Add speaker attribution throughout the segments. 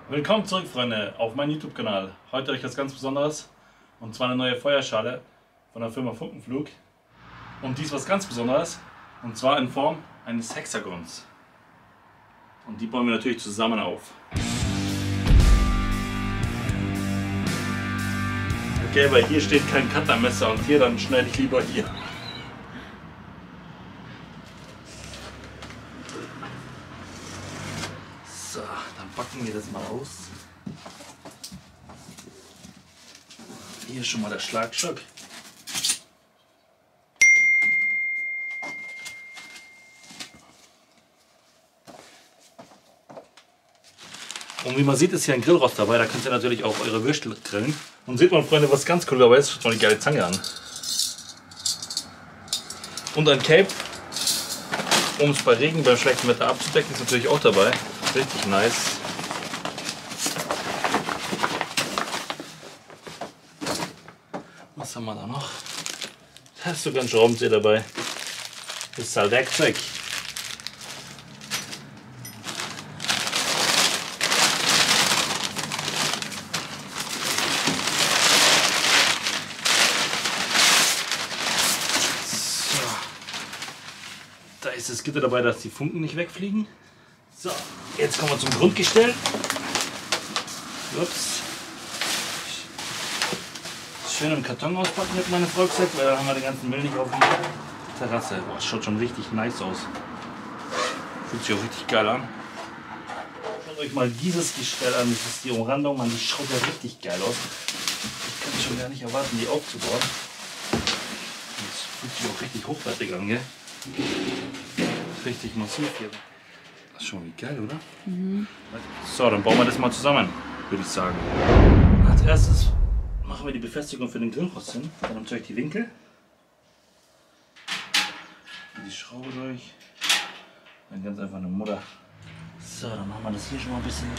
Speaker 1: Willkommen zurück, Freunde, auf meinem YouTube-Kanal. Heute habe ich was ganz Besonderes, und zwar eine neue Feuerschale von der Firma Funkenflug. Und dies was ganz Besonderes, und zwar in Form eines Hexagons. Und die bauen wir natürlich zusammen auf. Okay, weil hier steht kein Cuttermesser und hier, dann schneide ich lieber hier. So, dann packen wir das mal aus. Hier ist schon mal der Schlagstock. Und wie man sieht, ist hier ein Grillrost dabei, da könnt ihr natürlich auch eure Würstel grillen. Und seht mal, Freunde, was ganz cool dabei ist, schaut mal die geile Zange an. Und ein Cape, um es bei Regen, beim schlechten Wetter abzudecken, ist natürlich auch dabei. Richtig nice. Was haben wir da noch? Da ist sogar ein Schraubenzieher dabei. Das ist halt Werkzeug. So. Da ist das Gitter dabei, dass die Funken nicht wegfliegen. So, jetzt kommen wir zum Grundgestell. Ups. Schön im Karton auspacken, hat meine Frau gesagt, weil dann haben wir den ganzen Müll nicht auf der Terrasse. Boah, das schaut schon richtig nice aus. Fühlt sich auch richtig geil an. Schaut euch mal dieses Gestell an, das ist die Umrandung, man, die schaut ja richtig geil aus. Ich kann schon gar nicht erwarten, die aufzubauen. Das fühlt sich auch richtig hochwertig an, gell? Richtig massiv hier. Das ist schon wie geil, oder? Mhm. So, dann bauen wir das mal zusammen, würde ich sagen. Als erstes machen wir die Befestigung für den Grillrost hin. Dann natürlich die Winkel. Die Schraube durch. Dann ganz einfach eine Mutter. So, dann machen wir das hier schon mal ein bisschen.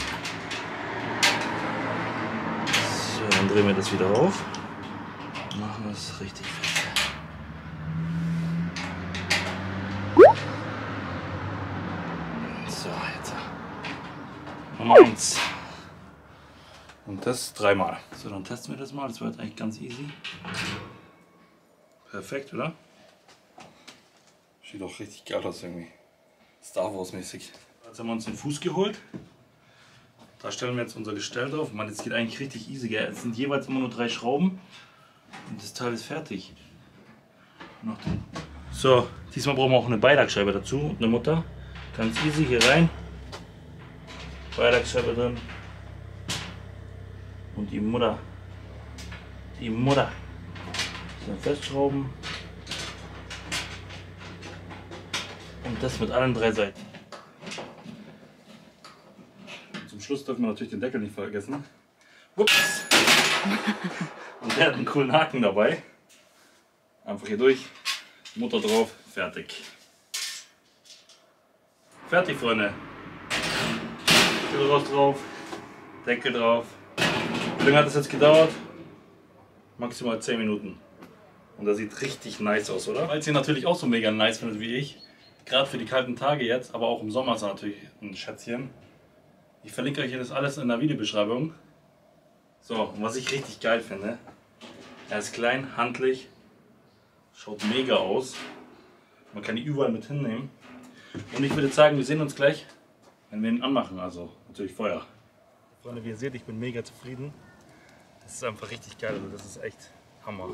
Speaker 1: So, dann drehen wir das wieder auf. Und machen das richtig fest. So, jetzt. Nummer 1. Und das dreimal. So, dann testen wir das mal. Das wird eigentlich ganz easy. Perfekt, oder? Sieht auch richtig geil aus irgendwie. Star Wars mäßig. Jetzt haben wir uns den Fuß geholt. Da stellen wir jetzt unser Gestell drauf. Man, das geht eigentlich richtig easy, gell? Es sind jeweils immer nur 3 Schrauben. Und das Teil ist fertig. So, diesmal brauchen wir auch eine Beilagscheibe dazu und eine Mutter. Ganz easy hier rein. Beilagscheibe drin. Und die Mutter. So, festschrauben. Und das mit allen 3 Seiten. Und zum Schluss dürfen wir natürlich den Deckel nicht vergessen. Ups. Und der hat einen coolen Haken dabei. Einfach hier durch. Mutter drauf. Fertig. Fertig, Freunde. Grillrost drauf. Deckel drauf. Wie lange hat das jetzt gedauert? Maximal 10 Minuten. Und das sieht richtig nice aus, oder? Falls ihr natürlich auch so mega nice findet wie ich, gerade für die kalten Tage jetzt, aber auch im Sommer ist natürlich ein Schätzchen. Ich verlinke euch das alles in der Videobeschreibung. So, und was ich richtig geil finde, er ist klein, handlich, schaut mega aus. Man kann die überall mit hinnehmen. Und ich würde sagen, wir sehen uns gleich, wenn wir ihn anmachen, also natürlich Feuer. Freunde, wie ihr seht, ich bin mega zufrieden. Das ist einfach richtig geil, also das ist echt Hammer.